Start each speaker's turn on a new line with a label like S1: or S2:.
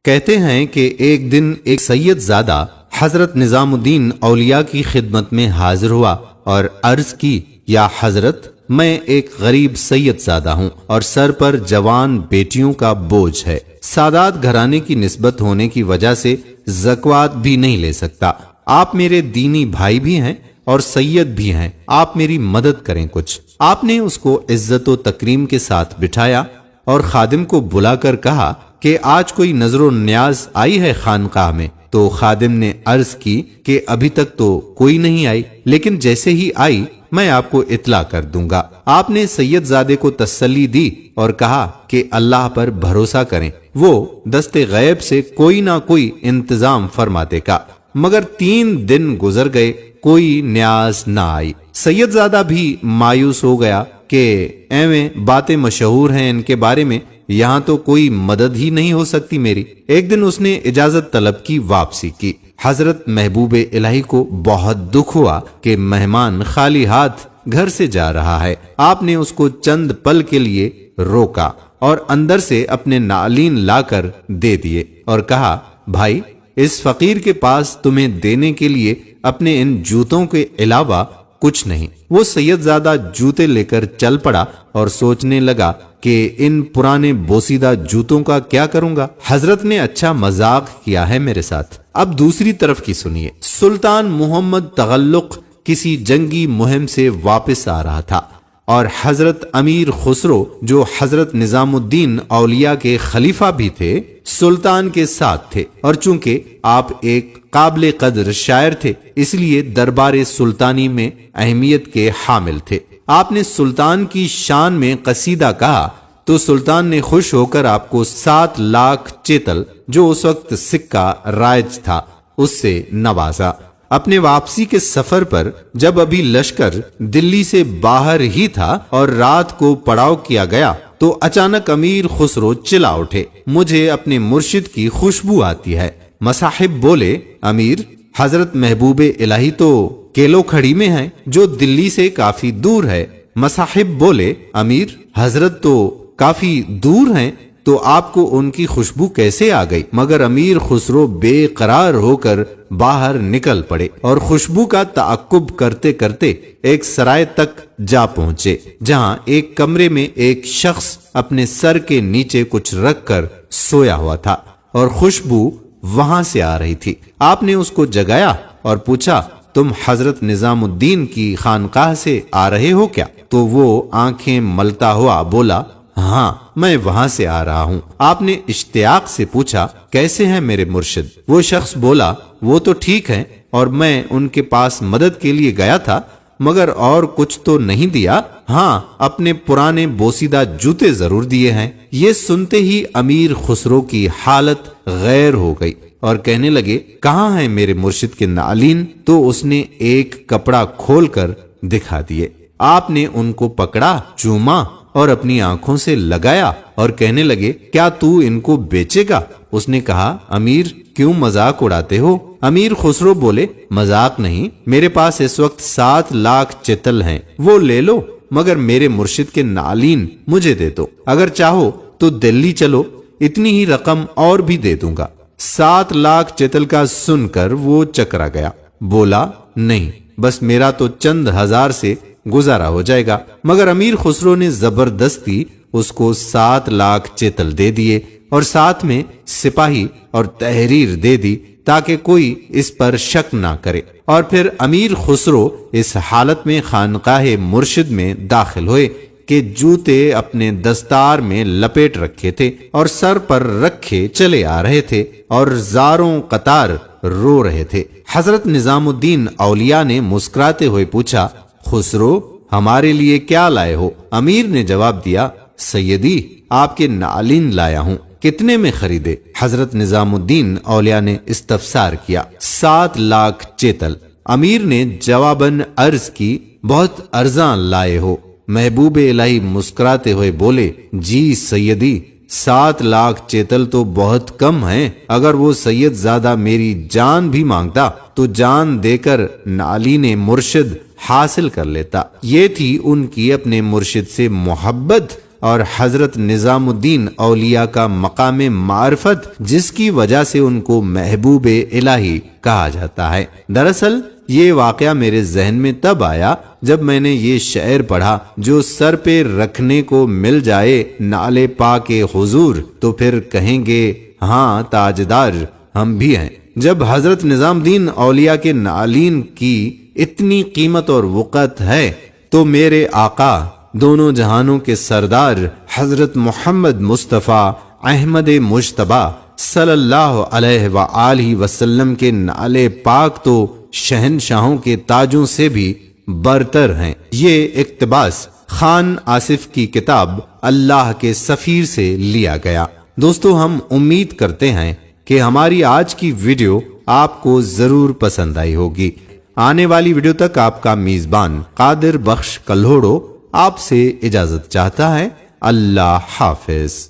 S1: کہتے ہیں کہ ایک دن ایک سید زادہ حضرت نظام الدین اولیاء کی خدمت میں حاضر ہوا اور عرض کی، یا حضرت، میں ایک غریب سید زادہ ہوں اور سر پر جوان بیٹیوں کا بوجھ ہے۔ سادات گھرانے کی نسبت ہونے کی وجہ سے زکوٰۃ بھی نہیں لے سکتا۔ آپ میرے دینی بھائی بھی ہیں اور سید بھی ہیں، آپ میری مدد کریں کچھ۔ آپ نے اس کو عزت و تکریم کے ساتھ بٹھایا اور خادم کو بلا کر کہا کہ آج کوئی نظر و نیاز آئی ہے خانقاہ میں؟ تو خادم نے عرض کی کہ ابھی تک تو کوئی نہیں آئی، لیکن جیسے ہی آئی میں آپ کو اطلاع کر دوں گا۔ آپ نے سید زادے کو تسلی دی اور کہا کہ اللہ پر بھروسہ کریں، وہ دست غیب سے کوئی نہ کوئی انتظام فرما دے گا۔ مگر 3 دن گزر گئے، کوئی نیاز نہ آئی۔ سید زادہ بھی مایوس ہو گیا کہ ایویں باتیں مشہور ہیں ان کے بارے میں، یہاں تو کوئی مدد ہی نہیں ہو سکتی میری۔ ایک دن اس نے اجازت طلب کی، واپسی کی۔ حضرت محبوب الہی کو بہت دکھ ہوا کہ مہمان خالی ہاتھ گھر سے جا رہا ہے۔ آپ نے اس کو چند پل کے لیے روکا اور اندر سے اپنے نالین لا کر دے دیے اور کہا، بھائی، اس فقیر کے پاس تمہیں دینے کے لیے اپنے ان جوتوں کے علاوہ کچھ نہیں۔ وہ سید زادہ جوتے لے کر چل پڑا اور سوچنے لگا کہ ان پرانے بوسیدہ جوتوں کا کیا کروں گا؟ حضرت نے اچھا مذاق کیا ہے میرے ساتھ۔ اب دوسری طرف کی سنیے۔ سلطان محمد تغلق کسی جنگی مہم سے واپس آ رہا تھا اور حضرت امیر خسرو، جو حضرت نظام الدین اولیاء کے خلیفہ بھی تھے، سلطان کے ساتھ تھے، اور چونکہ آپ ایک قابل قدر شاعر تھے اس لیے دربار سلطانی میں اہمیت کے حامل تھے۔ آپ نے سلطان کی شان میں قصیدہ کہا تو سلطان نے خوش ہو کر آپ کو 7 لاکھ چیتل، جو اس وقت سکہ رائج تھا، اس سے نوازا۔ اپنے واپسی کے سفر پر جب ابھی لشکر دلی سے باہر ہی تھا اور رات کو پڑاؤ کیا گیا تو اچانک امیر خسرو چلا اٹھے، مجھے اپنے مرشد کی خوشبو آتی ہے۔ مصاحب بولے، امیر، حضرت محبوب الہی تو کیلو کھڑی میں ہیں جو دلی سے کافی دور ہے۔ مصاحب بولے، امیر، حضرت تو کافی دور ہیں تو آپ کو ان کی خوشبو کیسے آ گئی؟ مگر امیر خسرو بے قرار ہو کر باہر نکل پڑے اور خوشبو کا تعقب کرتے کرتے ایک سرائے تک جا پہنچے، جہاں ایک کمرے میں ایک شخص اپنے سر کے نیچے کچھ رکھ کر سویا ہوا تھا اور خوشبو وہاں سے آ رہی تھی۔ آپ نے اس کو جگایا اور پوچھا، تم حضرت نظام الدین کی خانقاہ سے آ رہے ہو کیا؟ تو وہ آنکھیں ملتا ہوا بولا، ہاں، میں وہاں سے آ رہا ہوں۔ آپ نے اشتیاق سے پوچھا، کیسے ہیں میرے مرشد؟ وہ شخص بولا، وہ تو ٹھیک ہیں اور میں ان کے پاس مدد کے لیے گیا تھا، مگر اور کچھ تو نہیں دیا، ہاں اپنے پرانے بوسیدہ جوتے ضرور دیے ہیں۔ یہ سنتے ہی امیر خسرو کی حالت غیر ہو گئی اور کہنے لگے، کہاں ہیں میرے مرشد کے نالین؟ تو اس نے ایک کپڑا کھول کر دکھا دیے۔ آپ نے ان کو پکڑا، چوما اور اپنی آنکھوں سے لگایا اور کہنے لگے، کیا تو ان کو بیچے گا؟ اس نے کہا، امیر، کیوں مذاق اڑاتے ہو؟ امیر خسرو بولے، مذاق نہیں، میرے پاس اس وقت 7 لاکھ چتل ہیں، وہ لے لو، مگر میرے مرشد کے نالین مجھے دے دو۔ اگر چاہو تو دلی چلو، اتنی ہی رقم اور بھی دے دوں گا۔ 7 لاکھ چتل کا سن کر وہ چکرا گیا، بولا، نہیں، بس میرا تو چند ہزار سے گزارا ہو جائے گا۔ مگر امیر خسرو نے زبردستی اس کو 7 لاکھ چیتل دے دیے اور ساتھ میں سپاہی اور تحریر دے دی تاکہ کوئی اس پر شک نہ کرے۔ اور پھر امیر خسرو اس حالت میں خانقاہ مرشد میں داخل ہوئے کہ جوتے اپنے دستار میں لپیٹ رکھے تھے اور سر پر رکھے چلے آ رہے تھے اور زاروں قطار رو رہے تھے۔ حضرت نظام الدین اولیاء نے مسکراتے ہوئے پوچھا، خسرو، ہمارے لیے کیا لائے ہو؟ امیر نے جواب دیا، سیدی، آپ کے نالین لایا ہوں، کتنے میں خریدے؟ حضرت نظام الدین اولیاء نے استفسار کیا، 7 لاکھ چیتل۔ امیر نے جواباً عرض کی، بہت ارزاں لائے ہو۔ محبوب الہی مسکراتے ہوئے بولے، جی سیدی، 7 لاکھ چیتل تو بہت کم ہیں، اگر وہ سید زادہ میری جان بھی مانگتا تو جان دے کر نالین مرشد حاصل کر لیتا۔ یہ تھی ان کی اپنے مرشد سے محبت اور حضرت نظام الدین اولیاء کا مقام معرفت جس کی وجہ سے ان کو محبوب الہی کہا جاتا ہے۔ دراصل یہ واقعہ میرے ذہن میں تب آیا جب میں نے یہ شعر پڑھا، جو سر پہ رکھنے کو مل جائے نالے پاک حضور تو پھر کہیں گے ہاں تاجدار ہم بھی ہیں۔ جب حضرت نظام الدین اولیاء کے نالین کی اتنی قیمت اور وقت ہے تو میرے آقا دونوں جہانوں کے سردار حضرت محمد مصطفیٰ احمد مجتبیٰ صلی اللہ علیہ وآلہ وسلم کے نالے پاک تو شہنشاہوں کے تاجوں سے بھی برتر ہیں۔ یہ اقتباس خان آصف کی کتاب اللہ کے سفیر سے لیا گیا۔ دوستو، ہم امید کرتے ہیں کہ ہماری آج کی ویڈیو آپ کو ضرور پسند آئی ہوگی۔ آنے والی ویڈیو تک آپ کا میزبان قادر بخش کلہوڑو آپ سے اجازت چاہتا ہے۔ اللہ حافظ۔